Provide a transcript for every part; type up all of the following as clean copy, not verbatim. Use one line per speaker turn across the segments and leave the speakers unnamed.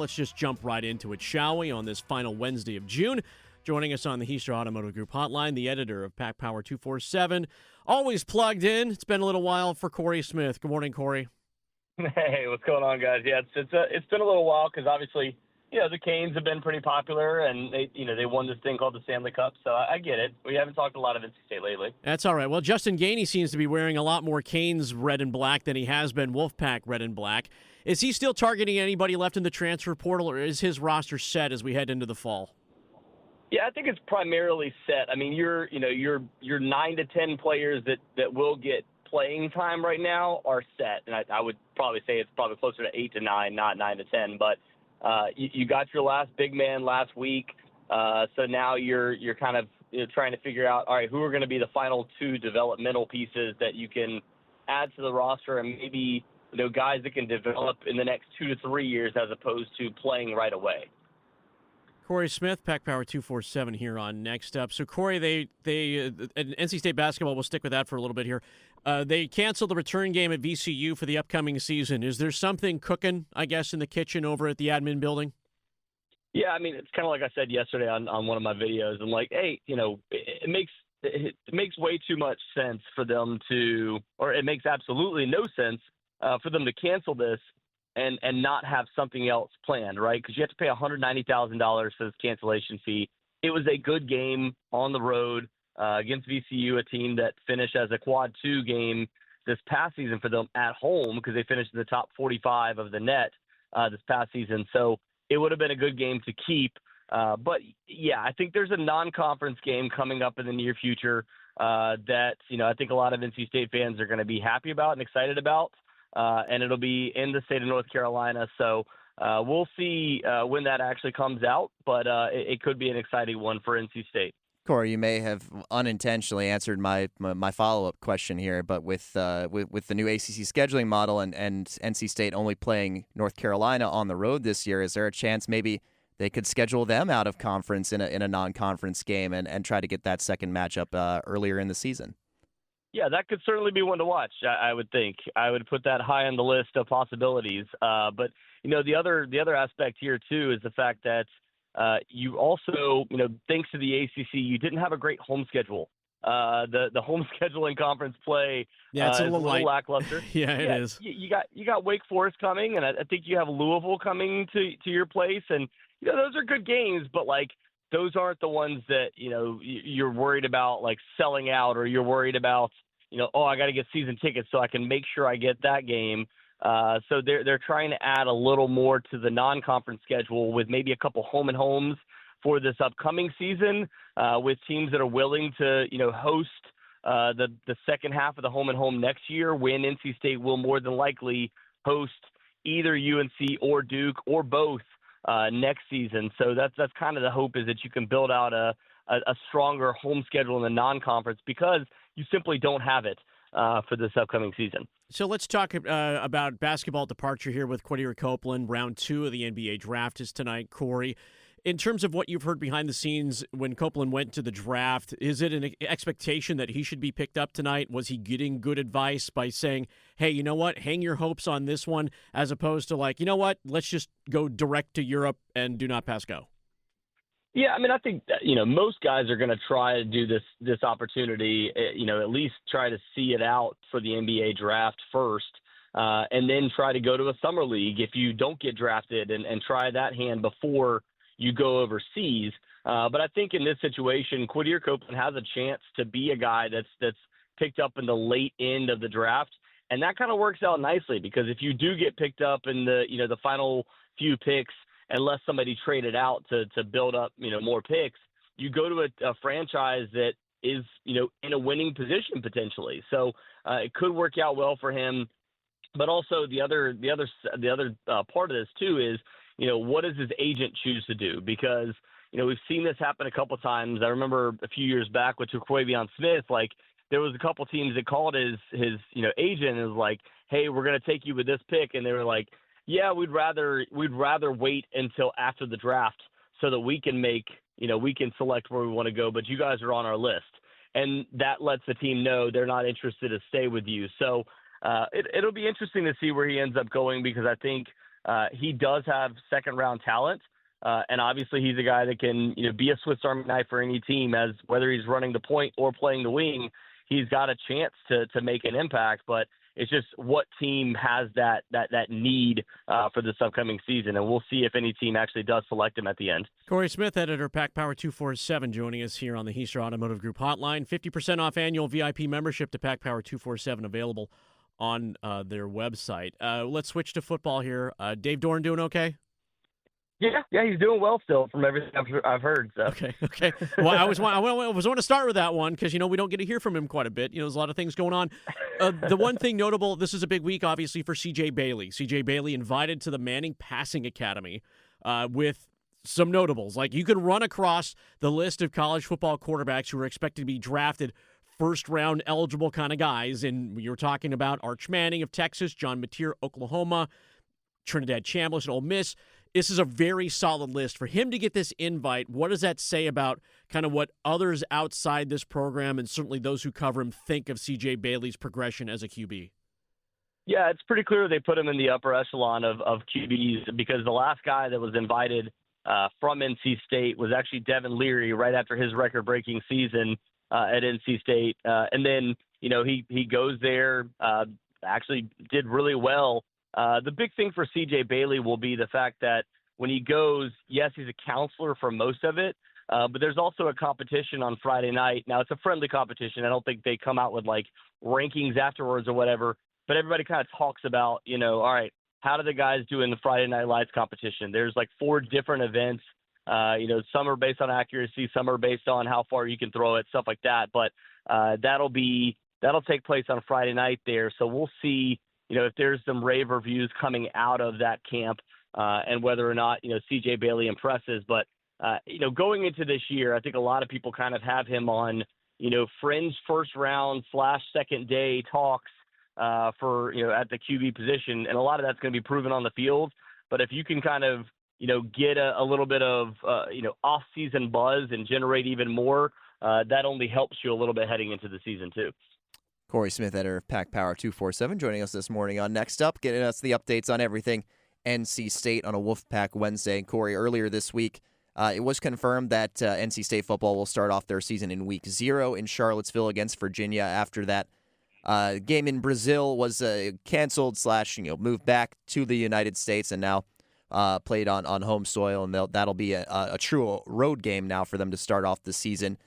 Let's just jump right into it, shall we, on this final Wednesday of June. Joining us on the Heister Automotive Group hotline, the editor of Pack Power 247, always plugged in. It's been a little while for Cory Smith. Good morning, Cory.
Hey, what's going on, guys? Yeah, it's been a little while because obviously, the Canes have been pretty popular, and they won this thing called the Stanley Cup, so I get it. We haven't talked a lot of NC State lately.
That's all right. Well, Justin Gainey seems to be wearing a lot more Canes red and black than he has been Wolfpack red and black. Is he still targeting anybody left in the transfer portal, or is his roster set as we head into the fall?
Yeah, I think it's primarily set. I mean, your 9 to 10 players that will get playing time right now are set, and I would probably say it's probably closer to 8 to 9, not 9 to 10. But you got your last big man last week, so now you're kind of trying to figure out, all right, who are going to be the final 2 developmental pieces that you can add to the roster, and maybe guys that can develop in the next 2 to 3 years as opposed to playing right away.
Cory Smith, Pack Power 247 here on Next Up. So, Cory, they NC State basketball, we'll stick with that for a little bit here. They canceled the return game at VCU for the upcoming season. Is there something cooking, I guess, in the kitchen over at the admin building?
Yeah, I mean, it's kind of like I said yesterday on one of my videos. I'm like, hey, it makes way too much sense for them to, or it makes absolutely no sense for them to cancel this and not have something else planned, right? Because you have to pay $190,000 for this cancellation fee. It was a good game on the road against VCU, a team that finished as a quad 2 game this past season for them at home because they finished in the top 45 of the net this past season. So it would have been a good game to keep. But, yeah, I think there's a non-conference game coming up in the near future that, I think a lot of NC State fans are going to be happy about and excited about. And it'll be in the state of North Carolina. So we'll see when that actually comes out, but it could be an exciting one for NC State.
Cory, you may have unintentionally answered my follow-up question here, but with the new ACC scheduling model and NC State only playing North Carolina on the road this year, is there a chance maybe they could schedule them out of conference in a non-conference game and try to get that second matchup earlier in the season?
Yeah, that could certainly be one to watch, I would think. I would put that high on the list of possibilities. But, the other aspect here, too, is the fact that you also, thanks to the ACC, you didn't have a great home schedule. The home schedule in conference play
it's a little
lackluster.
It is.
You got Wake Forest coming, and I think you have Louisville coming to your place. And, those are good games, but, those aren't the ones that, you're worried about, selling out, or you're worried about, I got to get season tickets so I can make sure I get that game. So they're trying to add a little more to the non-conference schedule with maybe a couple home and homes for this upcoming season with teams that are willing to, host the second half of the home and home next year, when NC State will more than likely host either UNC or Duke or both next season. So that's kind of the hope, is that you can build out a stronger home schedule in the non-conference, because you simply don't have it for this upcoming season.
So let's talk about basketball departure here with Quadir Copeland. Round 2 of the NBA draft is tonight, Cory. In terms of what you've heard behind the scenes when Copeland went to the draft, is it an expectation that he should be picked up tonight? Was he getting good advice by saying, hey, you know what, hang your hopes on this one, as opposed to let's just go direct to Europe and do not pass go?
Yeah, I mean, I think that, most guys are going to try to do this opportunity, at least try to see it out for the NBA draft first, and then try to go to a summer league if you don't get drafted, and try that hand before you go overseas. But I think in this situation, Quadir Copeland has a chance to be a guy that's picked up in the late end of the draft, and that kind of works out nicely, because if you do get picked up in the final few picks, unless somebody traded out to build up, more picks, you go to a franchise that is, in a winning position potentially. So it could work out well for him. But also the other part of this too is, what does his agent choose to do? Because, we've seen this happen a couple times. I remember a few years back with Cory Smith, there was a couple teams that called his agent and was like, hey, we're going to take you with this pick. And they were like, yeah, we'd rather wait until after the draft so that we can we can select where we want to go, but you guys are on our list. And that lets the team know they're not interested to stay with you. So it'll be interesting to see where he ends up going, because I think he does have second-round talent. And obviously he's a guy that can, be a Swiss Army knife for any team, as whether he's running the point or playing the wing, he's got a chance to make an impact. But it's just what team has that need for this upcoming season. And we'll see if any team actually does select him at the end.
Cory Smith, editor, Pack Power 247, joining us here on the Heister Automotive Group hotline. 50% off annual VIP membership to Pack Power 247 available on their website. Let's switch to football here. Dave Dorn doing okay?
Yeah, he's doing well still from everything I've heard. So.
Okay. Well, I want to start with that one because, we don't get to hear from him quite a bit. There's a lot of things going on. The one thing notable, this is a big week, obviously, for C.J. Bailey. C.J. Bailey invited to the Manning Passing Academy with some notables. Like, you can run across the list of college football quarterbacks who are expected to be drafted first-round eligible kind of guys. And you're talking about Arch Manning of Texas, John Mateer, Oklahoma, Trinidad Chambliss at Ole Miss. This is a very solid list. For him to get this invite, what does that say about kind of what others outside this program and certainly those who cover him think of C.J. Bailey's progression as a QB?
Yeah, it's pretty clear they put him in the upper echelon of QBs, because the last guy that was invited from NC State was actually Devin Leary right after his record-breaking season at NC State. And then, he goes there, actually did really well. The big thing for C.J. Bailey will be the fact that when he goes, yes, he's a counselor for most of it, but there's also a competition on Friday night. Now, it's a friendly competition. I don't think they come out with, rankings afterwards or whatever, but everybody kind of talks about, all right, how do the guys do in the Friday Night Lights competition? There's, 4 different events. Some are based on accuracy, some are based on how far you can throw it, stuff like that. But that'll take place on Friday night there. So we'll see, if there's some rave reviews coming out of that camp and whether or not, C.J. Bailey impresses. But, going into this year, I think a lot of people kind of have him on, fringe first round / second day talks for, at the QB position. And a lot of that's going to be proven on the field. But if you can kind of, get a little bit of, off-season buzz and generate even more, that only helps you a little bit heading into the season too.
Cory Smith, editor of Pack Power 247, joining us this morning on Next Up, getting us the updates on everything NC State on a Wolfpack Wednesday. And Cory, earlier this week, it was confirmed that NC State football will start off their season in Week 0 in Charlottesville against Virginia after that game in Brazil was canceled / moved back to the United States and now played on home soil. And that'll be a true road game now for them to start off the season.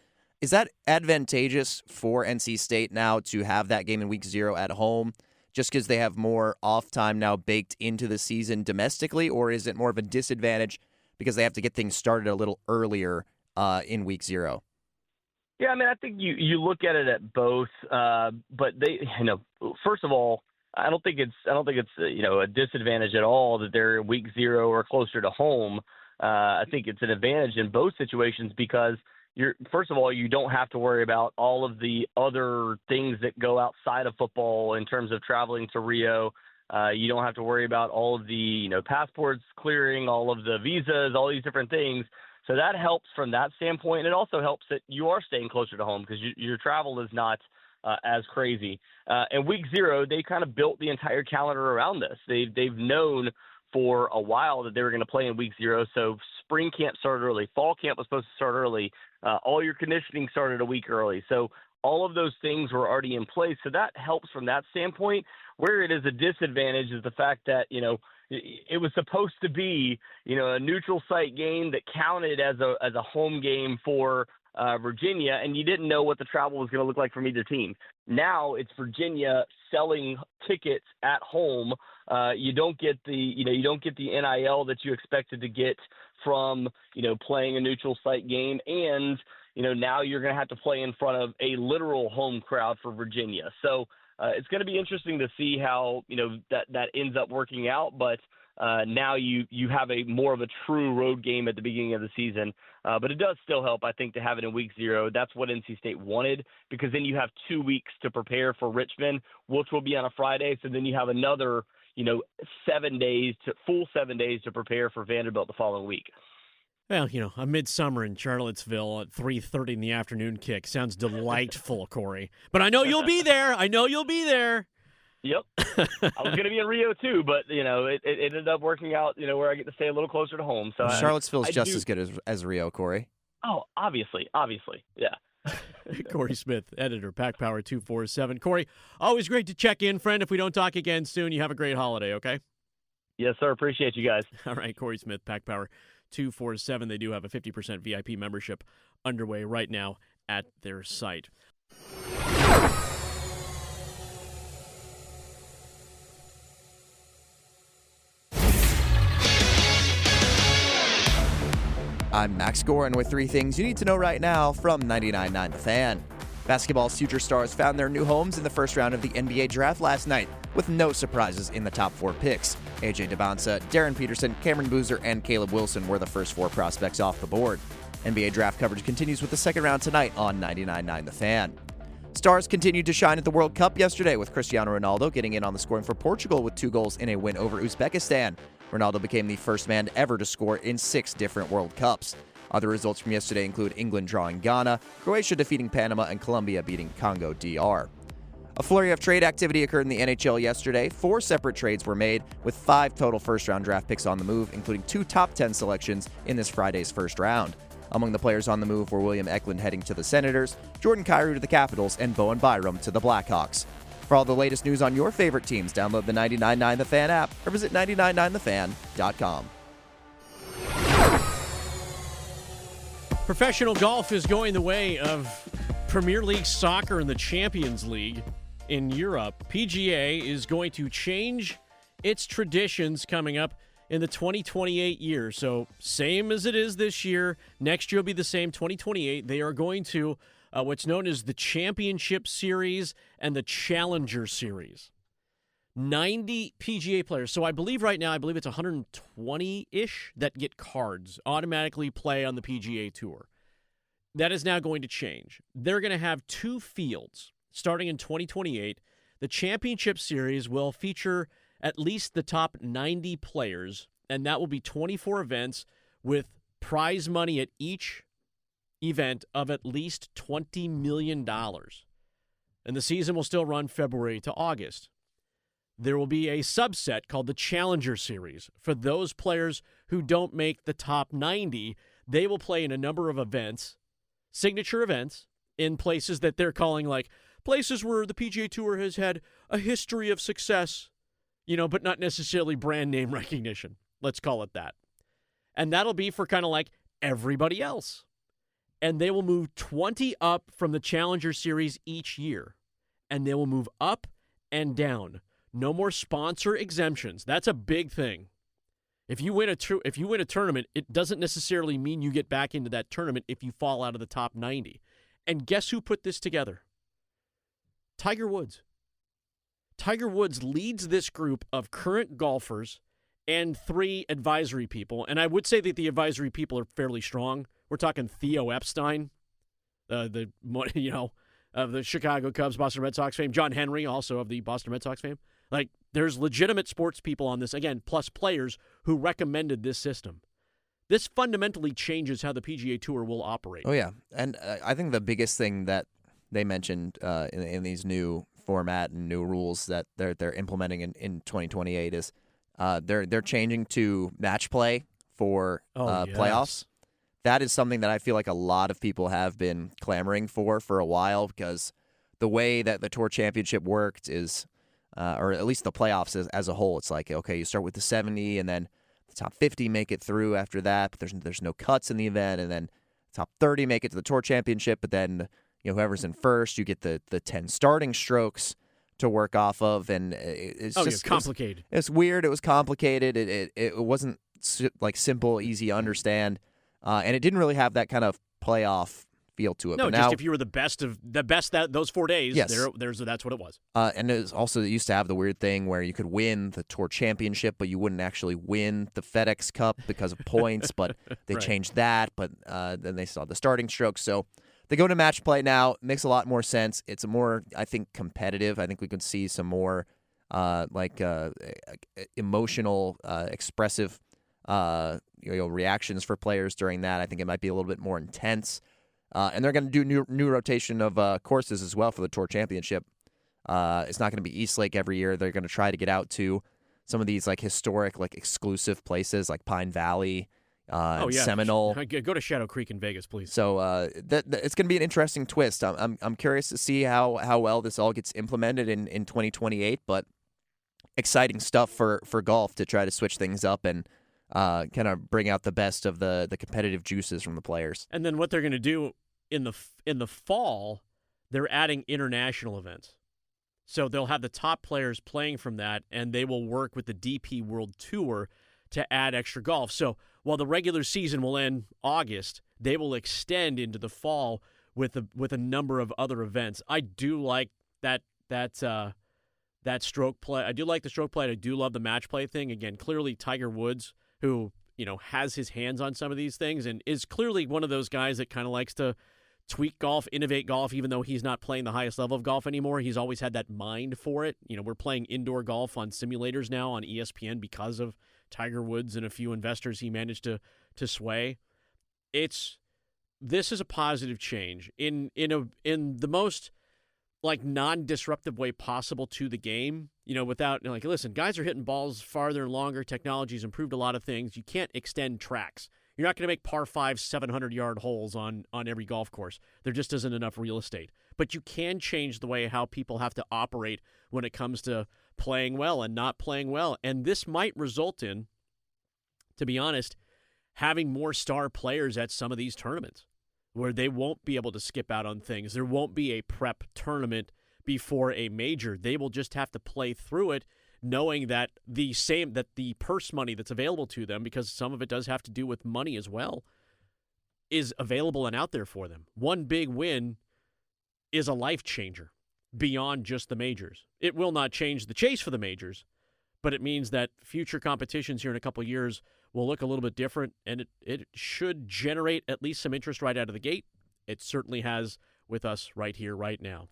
Is that advantageous for NC State now to have that game in Week 0 at home just because they have more off time now baked into the season domestically, or is it more of a disadvantage because they have to get things started a little earlier in Week 0?
Yeah, I mean, I think you look at it at both, but they, first of all, I don't think it's a disadvantage at all that they're in Week 0 or closer to home. I think it's an advantage in both situations because first of all, you don't have to worry about all of the other things that go outside of football in terms of traveling to Rio. You don't have to worry about all of the, passports clearing, all of the visas, all these different things. So that helps from that standpoint. It also helps that you are staying closer to home because your travel is not as crazy. And Week 0, they kind of built the entire calendar around this. They've known for a while that they were going to play in Week 0. So spring camp started early. Fall camp was supposed to start early. All your conditioning started a week early. So all of those things were already in place. So that helps from that standpoint. Where it is a disadvantage is the fact that, it was supposed to be, a neutral site game that counted as a home game for Virginia, and you didn't know what the travel was going to look like from either team. Now it's Virginia selling tickets at home. You don't get the NIL that you expected to get from, playing a neutral site game. And, now you're going to have to play in front of a literal home crowd for Virginia. So it's going to be interesting to see how, that ends up working out. But now you have more of a true road game at the beginning of the season. But it does still help, I think, to have it in Week 0. That's what NC State wanted, because then you have 2 weeks to prepare for Richmond, which will be on a Friday. So then you have another, 7 days to prepare for Vanderbilt the following week.
Well, a midsummer in Charlottesville at 3:30 in the afternoon kick sounds delightful, Cory. But I know you'll be there.
Yep. I was going to be in Rio too, but it ended up working out, where I get to stay a little closer to home. So
Charlottesville's just as good as Rio, Corey.
Oh, obviously, yeah.
Cory Smith, editor, Pack Power 247. Corey, always great to check in, friend. If we don't talk again soon, you have a great holiday, okay?
Yes, sir. Appreciate you guys.
All right, Cory Smith, Pack Power 247. They do have a 50% VIP membership underway right now at their site.
I'm Max Goren with 3 things you need to know right now from 99.9 The Fan. Basketball's future stars found their new homes in the first round of the NBA draft last night, with no surprises in the top 4 picks. AJ DeBonsa, Darren Peterson, Cameron Boozer, and Caleb Wilson were the first 4 prospects off the board. NBA draft coverage continues with the second round tonight on 99.9 The Fan. Stars continued to shine at the World Cup yesterday, with Cristiano Ronaldo getting in on the scoring for Portugal with 2 goals in a win over Uzbekistan. Ronaldo became the first man ever to score in 6 different World Cups. Other results from yesterday include England drawing Ghana, Croatia defeating Panama, and Colombia beating Congo DR. A flurry of trade activity occurred in the NHL yesterday. 4 separate trades were made, with 5 total first-round draft picks on the move, including 2 top 10 selections in this Friday's first round. Among the players on the move were William Eklund heading to the Senators, Jordan Kyrou to the Capitals, and Bowen Byram to the Blackhawks. For all the latest news on your favorite teams, download the 99.9 The Fan app or visit 999thefan.com.
Professional golf is going the way of Premier League soccer and the Champions League in Europe. PGA is going to change its traditions coming up in the 2028 year. So same as it is this year. Next year will be the same, 2028. They are going to what's known as the Championship Series and the Challenger Series. 90 PGA players. So I believe right now, it's 120-ish that get cards, automatically play on the PGA Tour. That is now going to change. They're going to have 2 fields starting in 2028. The Championship Series will feature at least the top 90 players, and that will be 24 events with prize money at each event of at least $20 million. And the season will still run February to August. There will be a subset called the Challenger Series. For those players who don't make the top 90, they will play in a number of events, signature events, in places that they're calling like places where the PGA Tour has had a history of success, but not necessarily brand name recognition. Let's call it that. And that'll be for kind of like everybody else. And they will move 20 up from the Challenger Series each year. And they will move up and down. No more sponsor exemptions. That's a big thing. If you win a tournament, it doesn't necessarily mean you get back into that tournament if you fall out of the top 90. And guess who put this together? Tiger Woods. Tiger Woods leads this group of current golfers and 3 advisory people. And I would say that the advisory people are fairly strong. We're talking Theo Epstein, of the Chicago Cubs, Boston Red Sox fame. John Henry, also of the Boston Red Sox fame. Like, there's legitimate sports people on this, again, plus players who recommended this system. This fundamentally changes how the PGA Tour will operate.
Oh, yeah. And I think the biggest thing that they mentioned in these new format and new rules that they're implementing in 2028 is they're changing to match play for playoffs. That is something that I feel like a lot of people have been clamoring for a while, because the way that the Tour Championship worked is, or at least the playoffs as a whole, it's like, okay, you start with the 70 and then the top 50 make it through after that, but there's no cuts in the event, and then the top 30 make it to the Tour Championship, but then whoever's in first, you get the 10 starting strokes to work off of, and it's just
complicated.
It's weird. It was complicated. It wasn't like simple, easy to understand. And it didn't really have that kind of playoff feel to it.
No,
but
just
now,
if you were the best those 4 days,
yes.
That's what it was.
And it used to have the weird thing where you could win the Tour Championship, but you wouldn't actually win the FedEx Cup because of points, but they changed that, but then they saw the starting strokes. So they go to match play now. It makes a lot more sense. It's more, I think, competitive. I think we could see some more emotional, expressive reactions for players during that. I think it might be a little bit more intense. And they're going to do new rotation of courses as well for the Tour Championship. It's not going to be East Lake every year. They're going to try to get out to some of these like historic, like exclusive places like Pine Valley, and Seminole.
Go to Shadow Creek in Vegas, please.
So it's going to be an interesting twist. I'm curious to see how well this all gets implemented in 2028, but exciting stuff for golf to try to switch things up and kind of bring out the best of the competitive juices from the players.
And then what they're going to do in the fall, they're adding international events. So they'll have the top players playing from that, and they will work with the DP World Tour to add extra golf. So while the regular season will end August, they will extend into the fall with a number of other events. I do like that stroke play. I do like the stroke play. I do love the match play thing. Again, clearly Tiger Woods, who has his hands on some of these things and is clearly one of those guys that kind of likes to tweak golf, innovate golf, even though he's not playing the highest level of golf anymore. He's always had that mind for it. We're playing indoor golf on simulators now on ESPN because of Tiger Woods and a few investors he managed to sway. This is a positive change in the most like non-disruptive way possible to the game. Without listen, guys are hitting balls farther and longer. Technology's improved a lot of things. You can't extend tracks. You're not going to make par 5 700-yard holes on every golf course. There just isn't enough real estate. But you can change the way how people have to operate when it comes to playing well and not playing well. And this might result in, to be honest, having more star players at some of these tournaments where they won't be able to skip out on things. There won't be a prep tournament before a major. They will just have to play through it, knowing that the purse money that's available to them, because some of it does have to do with money as well, is available and out there for them. One big win is a life changer beyond just the majors. It will not change the chase for the majors, but it means that future competitions here in a couple of years will look a little bit different, and it should generate at least some interest right out of the gate. It certainly has with us right here, right now.